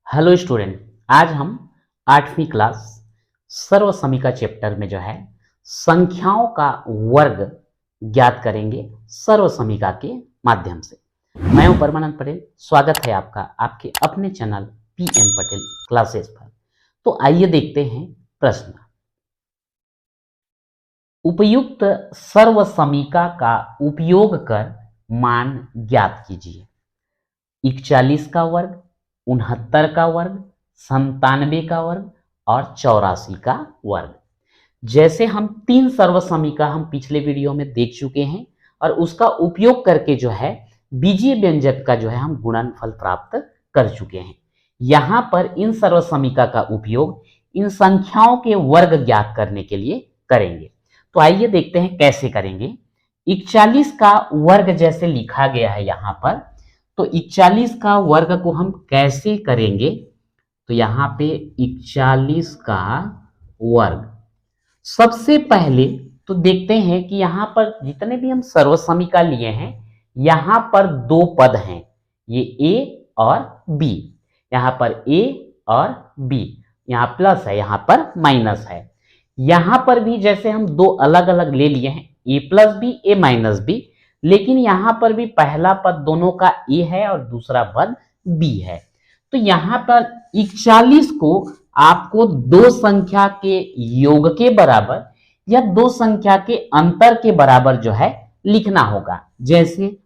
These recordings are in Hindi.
Hello student. आज हम 8वीं क्लास सर्व समीका चैप्टर में जो है संख्याओं का वर्ग ज्ञात करेंगे सर्व समीका के माध्यम से। मैं हूं परमानंद पटेल। स्वागत है आपका आपके अपने चैनल पीएन पटेल क्लासेस पर। तो आइए देखते हैं प्रश्न। उपयुक्त सर्व समीका का उपयोग कर मान ज्ञात कीजिए। 41 का वर्ग, 69 का वर्ग, 97 का वर्ग और 84 का वर्ग। जैसे हम 3 सर्व समीका हम पिछले वीडियो में देख चुके हैं और उसका उपयोग करके जो है बीजीय व्यंजक का जो है हम गुणनफल प्राप्त कर चुके हैं। यहां पर इन सर्व समीका का उपयोग इन संख्याओं के वर्ग ज्ञात करने के लिए करेंगे। तो आइए देखते हैं कैसे करेंगे। 41 का वर्ग जैसे लिखा गया है यहां पर, तो 41 का वर्ग को हम कैसे करेंगे। तो यहां पे 41 का वर्ग सबसे पहले तो देखते हैं कि यहां पर जितने भी हम सर्व समीका लिए हैं यहां पर दो पद हैं, ये ए और बी। यहां पर ए और बी, यहां प्लस है यहां पर माइनस है। यहां पर भी जैसे हम दो अलग अलग ले लिए हैं, ए प्लस बी ए माइनस बी, लेकिन यहां पर भी पहला पद दोनों का ए है और दूसरा पद बी है। तो यहां पर 41 को आपको दो संख्या के योग के बराबर या दो संख्या के अंतर के बराबर जो है लिखना होगा। जैसे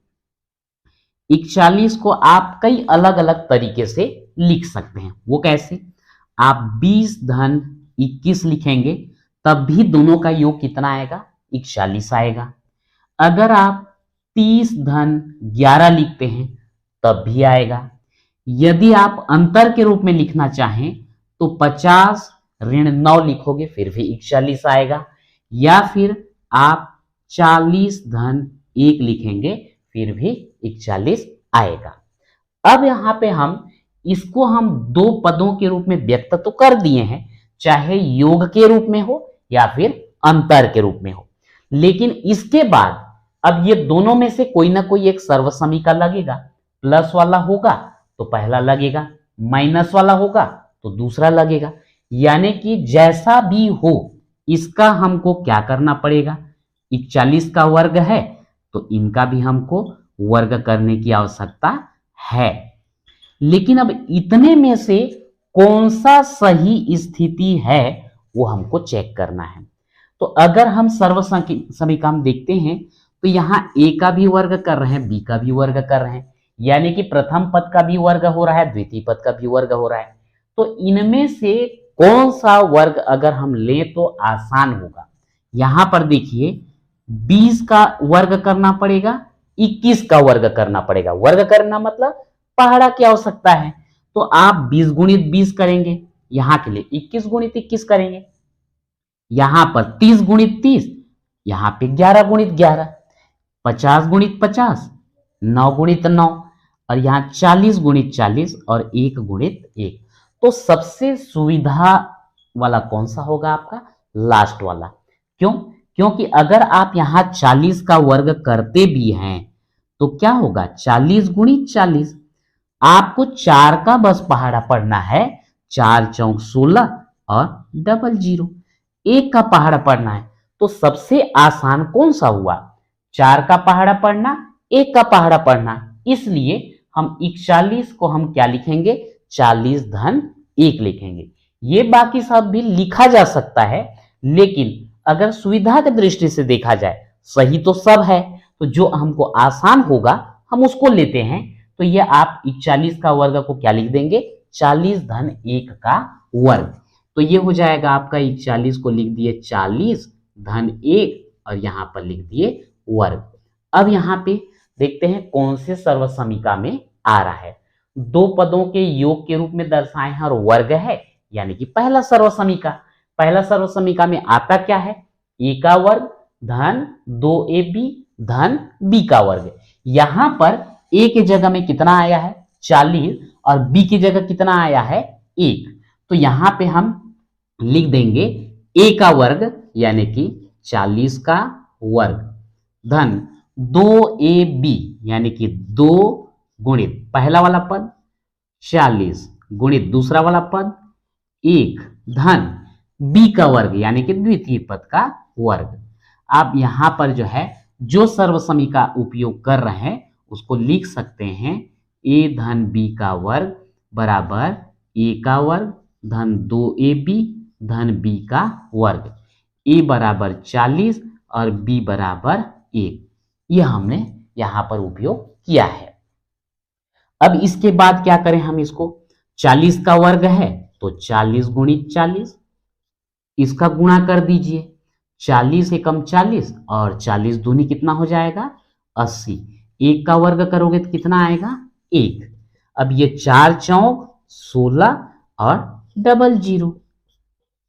41 को आप कई अलग अलग तरीके से लिख सकते हैं। वो कैसे? आप 20 धन 21 लिखेंगे तब भी दोनों का योग कितना आएगा? 41 आएगा। अगर आप 30 धन 11 लिखते हैं तब भी आएगा। यदि आप अंतर के रूप में लिखना चाहें तो 50 ऋण 9 लिखोगे फिर भी 41 आएगा, या फिर आप 40 धन 1 लिखेंगे फिर भी 41 आएगा। अब यहां पे हम इसको हम दो पदों के रूप में व्यक्त तो कर दिए हैं, चाहे योग के रूप में हो या फिर अंतर के रूप में हो, लेकिन इसके बाद अब ये दोनों में से कोई ना कोई एक सर्व समीका लगेगा। प्लस वाला होगा तो पहला लगेगा, माइनस वाला होगा तो दूसरा लगेगा। यानी कि जैसा भी हो इसका हमको क्या करना पड़ेगा? 41 का वर्ग है तो इनका भी हमको वर्ग करने की आवश्यकता है। लेकिन अब इतने में से कौन सा सही स्थिति है वो हमको चेक करना है। तो अगर हम सर्व समीका में देखते हैं तो यहां ए का भी वर्ग कर रहे हैं, बी का भी वर्ग कर रहे हैं, यानी कि प्रथम पद का भी वर्ग हो रहा है, द्वितीय पद का भी वर्ग हो रहा है। तो इनमें से कौन सा वर्ग अगर हम लें तो आसान होगा? यहां पर देखिए 20 का वर्ग करना पड़ेगा, 21 का वर्ग करना पड़ेगा। वर्ग करना मतलब पहाड़ा की आवश्यकता है। तो आप 20 गुणित 20 करेंगे, यहां के लिए 21 गुणित 21 करेंगे। यहां पर 30 गुणित 30, यहां पे 11 गुणित 11, 50 गुणित 50, 9 गुणित 9 और यहां 40 गुणित 40 और 1 गुणित 1। तो सबसे सुविधा वाला कौन सा होगा आपका? लास्ट वाला। क्यों? क्योंकि अगर आप यहां 40 का वर्ग करते भी हैं तो क्या होगा? 40 गुणित 40। आपको 4 का बस पहाड़ा पढ़ना है, 4 चौक 16 और डबल जीरो। 1 का पहाड़ा पढ़ना है तो सबसे आसान कौन सा हुआ? 4 का पहाड़ा पढ़ना, 1 का पहाड़ा पढ़ना। इसलिए हम 41 को हम क्या लिखेंगे? 40 धन 1 लिखेंगे। ये बाकी सब भी लिखा जा सकता है, लेकिन अगर सुविधा की दृष्टि से देखा जाए सही तो सब है, तो जो हमको आसान होगा हम उसको लेते हैं। तो ये आप 41 का वर्ग को क्या लिख देंगे? 40 धन 1 का वर्ग। तो ये हो जाएगा आपका 41 को लिख दिए 40 धन 1 और यहां पर लिख दिए वर्ग। अब यहां पे देखते हैं कौन से सर्व समीका में आ रहा है। दो पदों के योग के रूप में दर्शाए हैं और वर्ग है, यानी कि पहला सर्व समीका। पहला सर्व समीका में आता क्या है? ए का वर्ग धन 2ab धन बी का वर्ग। यहां पर ए की जगह में कितना आया है? 40 और बी की जगह कितना आया है? 1। तो यहां पे हम लिख देंगे ए का वर्ग यानी कि 40 का वर्ग धन 2ab यानी कि 2 गुणित पहला वाला पद 40 गुणित दूसरा वाला पद 1 धन b का वर्ग यानी कि द्वितीय पद का वर्ग। आप यहां पर जो है जो सर्वसमी का उपयोग कर रहे हैं उसको लिख सकते हैं a धन b का वर्ग बराबर a का वर्ग धन 2ab धन b का वर्ग। a बराबर 40 और b बराबर 1। यह हमने यहां पर उपयोग किया है। अब इसके बाद क्या करें हम इसको 40 का वर्ग है तो 40 गुणित 40 इसका गुणा कर दीजिए। 40 एकम 40 और 40 दूनी कितना हो जाएगा 80। 1 का वर्ग करोगे तो कितना आएगा 1। अब ये 4 चौक 16 और डबल जीरो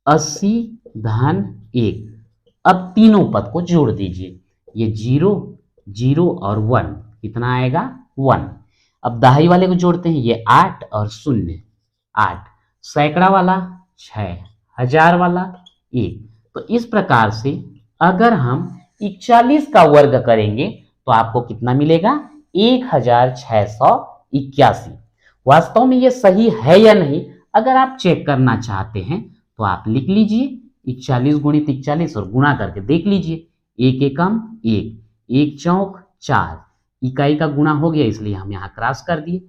80 धन 1। अब तीनों पद को जोड़ दीजिए। ये 0 0 और 1 कितना आएगा 1। अब दहाई वाले को जोड़ते हैं। ये 8 और 0 8। सैकड़ा वाला 6 हजार वाला 1। तो इस प्रकार से अगर हम 41 का वर्ग करेंगे तो आपको कितना मिलेगा 1681। वास्तव में ये सही है या नहीं अगर आप चेक करना चाहते हैं तो आप लिख लीजिए 41 गुणित 41 और गुणा करके देख लीजिए। 1 एकम 1 1 चौक 4 इकाई का गुणा हो गया इसलिए हम यहाँ क्रॉस कर दिए।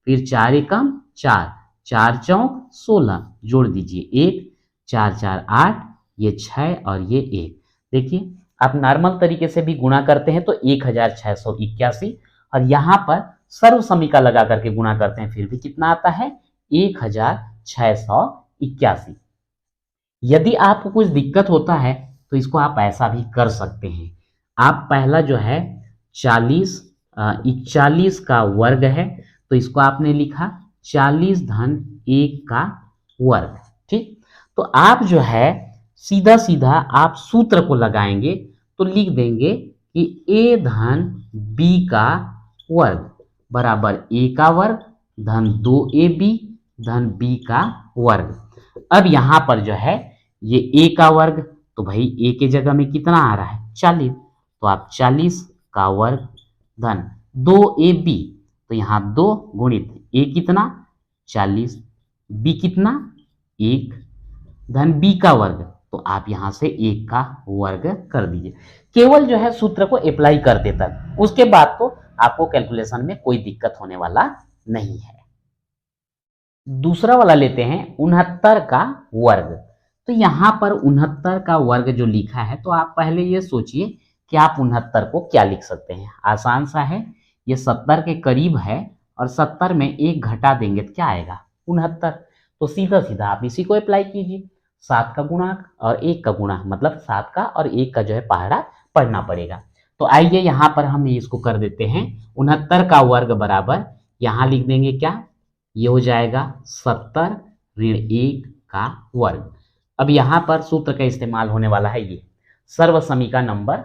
फिर 4 एकम 4 4 चौक 16 जोड़ दीजिए 1 4 4 8 ये 6 और ये 1। देखिए आप नॉर्मल तरीके से भी गुणा करते हैं तो 1681 और यहाँ पर सर्वसमीका लगा करके गुणा करते हैं फिर भी कितना आता है 1681। यदि आपको कुछ दिक्कत होता है तो इसको आप ऐसा भी कर सकते हैं। आप पहला जो है 41 का वर्ग है तो इसको आपने लिखा 40 धन 1 का वर्ग। ठीक, तो आप जो है सीधा सीधा आप सूत्र को लगाएंगे तो लिख देंगे कि a धन b का वर्ग बराबर a का वर्ग धन 2ab धन b का वर्ग। अब यहां पर जो है ये a का वर्ग तो भाई a के जगह में कितना आ रहा है 40 तो आप 40 का वर्ग धन 2ab तो यहाँ 2 गुणित a कितना 40 b कितना 1 धन b का वर्ग तो आप यहां से 1 का वर्ग कर दीजिए। केवल जो है सूत्र को अप्लाई करते तक, उसके बाद तो आपको कैलकुलेशन में कोई दिक्कत होने वाला नहीं है। दूसरा वाला लेते हैं 69 का वर्ग। तो यहां पर 69 का वर्ग जो लिखा है तो आप पहले ये सोचिए कि आप 69 को क्या लिख सकते हैं। आसान सा है, ये 70 के करीब है और 70 में 1 घटा देंगे तो क्या आएगा 69। तो सीधा सीधा आप इसी को अप्लाई कीजिए। 7 का गुणा और 1 का गुणा मतलब 7 का और 1 का जो है पहाड़ा पढ़ना पड़ेगा। तो आइए यहाँ पर हम इसको कर देते हैं 69 का वर्ग बराबर यहाँ लिख देंगे क्या, ये हो जाएगा 70 ऋण 1 का वर्ग। अब यहाँ पर सूत्र का इस्तेमाल होने वाला है, ये सर्वसमीका नंबर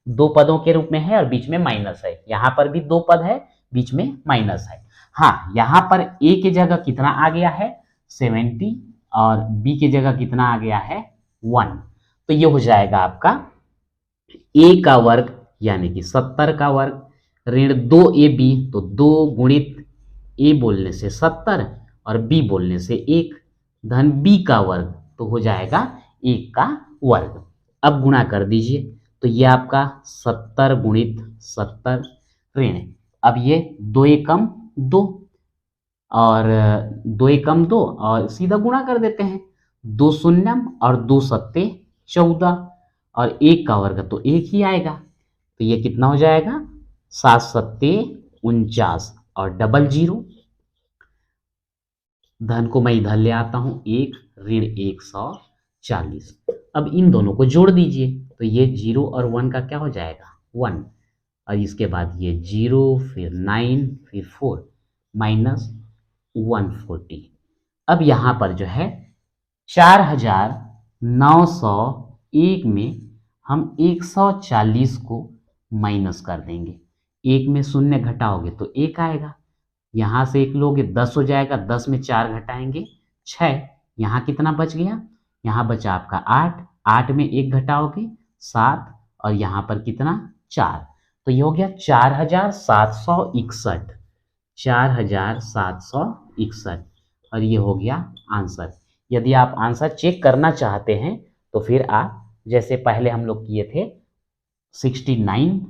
2 पदों के रूप में है और बीच में माइनस है। यहाँ पर भी 2 पद है बीच में माइनस है। हाँ, यहाँ पर a की जगह कितना आ गया है 70 और b की जगह कितना आ गया है 1। तो ये हो जाएगा आपका a का वर्ग यानी कि 70 का वर्ग ऋण 2ab तो 2 गुणित a बोलने से 70 और b बोलने से 1 धन b का वर्ग तो हो जाएगा 1 का वर्ग। अब गुणा कर दीजिए तो ये आपका 70 गुणित 70 ऋण, अब ये 2 एकम 2 और 2 एकम 2 और सीधा गुणा कर देते हैं। 2 शून्यम और 2 सत्ते 14 और 1 का वर्ग तो 1 ही आएगा। तो ये कितना हो जाएगा 7 सत्ते 49 और डबल जीरो, धन को मैं इधर ले आता हूं 1 ऋण 140। अब इन दोनों को जोड़ दीजिए तो ये 0 और 1 का क्या हो जाएगा 1 और इसके बाद ये 0 फिर 9 फिर 4 माइनस 140। अब यहाँ पर जो है 4901 में हम 140 को माइनस कर देंगे। 1 में शून्य घटाओगे तो 1 आएगा, यहाँ से 1 लोगे 10 हो जाएगा, 10 में 4 घटाएंगे 6। यहाँ कितना बच गया, यहाँ बचा आपका 8, 8 में 1 घटाओगे 7 और यहाँ पर कितना 4। तो ये हो गया 4761। और ये हो गया आंसर। यदि आप आंसर चेक करना चाहते हैं तो फिर आप जैसे पहले हम लोग किए थे 69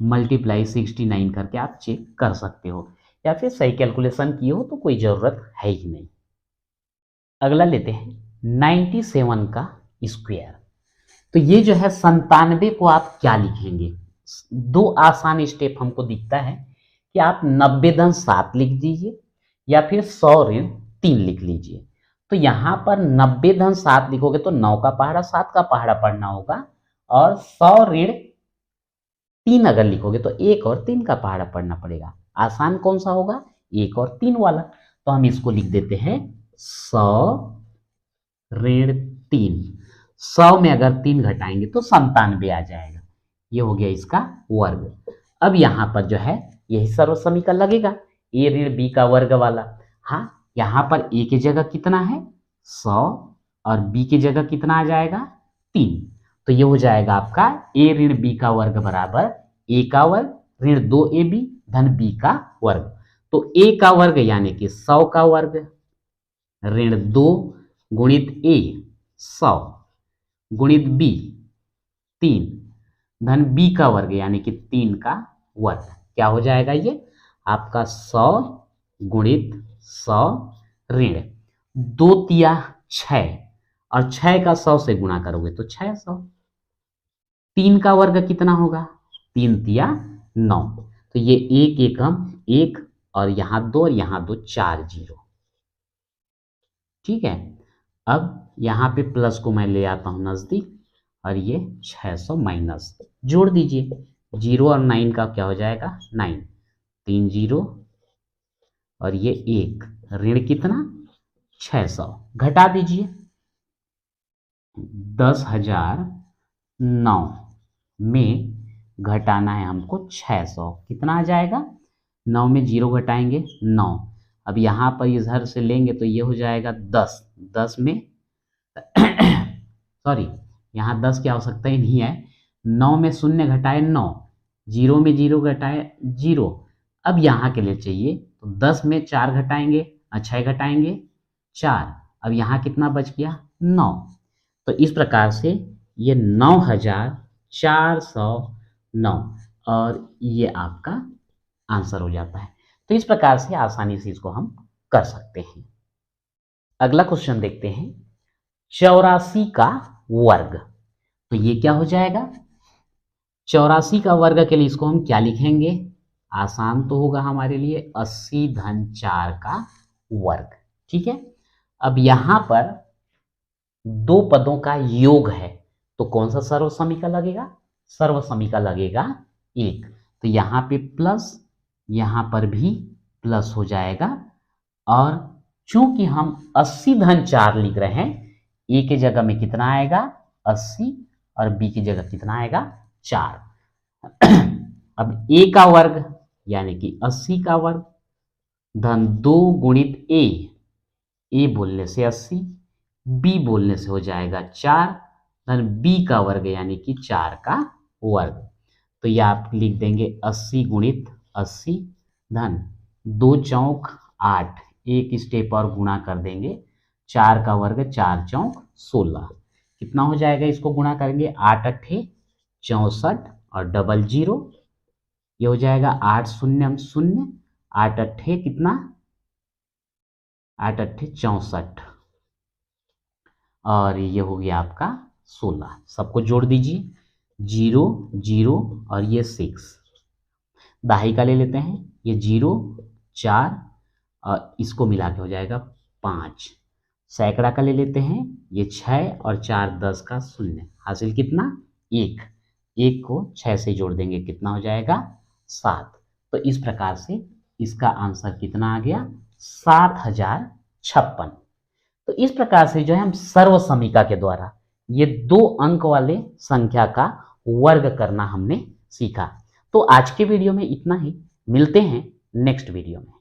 मल्टीप्लाई 69 करके आप चेक कर सकते हो, या फिर सही कैलकुलेशन किए हो तो कोई ज़रूरत है ही नहीं। अगला लेते हैं 97 का स्क्वायर। तो ये जो है 97 को आप क्या लिखेंगे? दो आसान स्टेप हमको दिखता है कि आप 90-7 लिख दीजिए या फिर 100-3 लिख लीजिए। तो यहाँ पर 90-7 लिखोगे तो 9 का पहाड़ा 7 का पहाड़ा पढ़ना होगा, और 100-3 अगर लिखोगे तो 1 और 3 का पहाड़ा पढ़ना पड़ेगा। आसान कौन सा होगा? 1 और 3 वाला। तो हम इसको लिख देते हैं 100-3। 100 में अगर 3 घटाएंगे तो 97 आ जाएगा। ये हो गया इसका वर्ग। अब यहाँ पर जो है यही सर्व समीकरण लगेगा, a ऋण b का वर्ग वाला। हाँ, यहाँ पर a की जगह कितना है 100 और b की जगह कितना आ जाएगा 3। तो ये हो जाएगा आपका a ऋण b का वर्ग बराबर a का वर्ग ऋण 2ab धन b का वर्ग। तो a का वर्ग यानी कि 100 का वर्ग ऋण 2 गुणित a 100 गुणित b 3 धन b का वर्ग यानी कि 3 का वर्ग। क्या हो जाएगा ये आपका 100 गुणित 100 ऋण 2 तिया 6 और 6 का 100 से गुणा करोगे तो 600। 3 का वर्ग कितना होगा 3 तिया 9। तो ये एक एकम 1 और यहाँ 2 और यहाँ 2 4 जीरो। ठीक है, अब यहाँ पे प्लस को मैं ले आता हूँ नजदीक और ये 600 माइनस जोड़ दीजिए। 0 और 9 का क्या हो जाएगा 9, 3 जीरो और ये 1 ऋण कितना 600 घटा दीजिए 10,009 में घटाना है हमको 600। कितना आ जाएगा 9 में 0 घटाएंगे 9। अब यहाँ पर इधर से लेंगे तो ये हो जाएगा 10। 10 में सॉरी यहाँ 10 की आवश्यकता ही नहीं है। 9 में 0 घटाए 9, 0 में 0 घटाए 0। अब यहाँ के लिए चाहिए तो 10 में 4 घटाएंगे 6 घटाएंगे 4। अब यहाँ कितना बच गया 9। तो इस प्रकार से ये 9,409 और ये आपका आंसर हो जाता है। तो इस प्रकार से आसानी से इसको हम कर सकते हैं। अगला क्वेश्चन देखते हैं 84 का वर्ग। तो ये क्या हो जाएगा 84 का वर्ग के लिए इसको हम क्या लिखेंगे? आसान तो होगा हमारे लिए 80 धन 4 का वर्ग। ठीक है, अब यहां पर दो पदों का योग है तो कौन सा सर्व समीकरण लगेगा? सर्व समीकरण लगेगा 1। तो यहाँ पे प्लस यहाँ पर भी प्लस हो जाएगा, और चूंकि हम 80 धन 4 लिख रहे हैं, ए की जगह में कितना आएगा 80 और बी की जगह कितना आएगा 4। अब ए का वर्ग यानी कि 80 का वर्ग धन 2 गुणित ए बोलने से 80, बी बोलने से हो जाएगा 4 धन बी का वर्ग यानी कि 4 का वर्ग। तो ये आप लिख देंगे 80 गुणित 80 धन 2 चौक 8, एक स्टेप और गुणा कर देंगे 4 का वर्ग 4 चौक 16। कितना हो जाएगा इसको गुणा करेंगे 8 अट्ठे 64 और डबल जीरो, ये हो जाएगा 8 शून्य 0, 8 अट्ठे कितना 8 अट्ठे 64 और ये हो गया आपका 16। सबको जोड़ दीजिए 0 0 और ये 6। दहाई का ले लेते हैं, ये 0 4 और इसको मिला के हो जाएगा 5। सैकड़ा का ले लेते हैं, ये 6 और 4 10 का 0, हासिल कितना 1। 1 को 6 से जोड़ देंगे कितना हो जाएगा 7। तो इस प्रकार से इसका आंसर कितना आ गया 7056। तो इस प्रकार से जो है हम सर्व समीकरण के द्वारा ये 2 अंक वाले संख्या का वर्ग करना हमने सीखा। तो आज के वीडियो में इतना ही, मिलते हैं नेक्स्ट वीडियो में।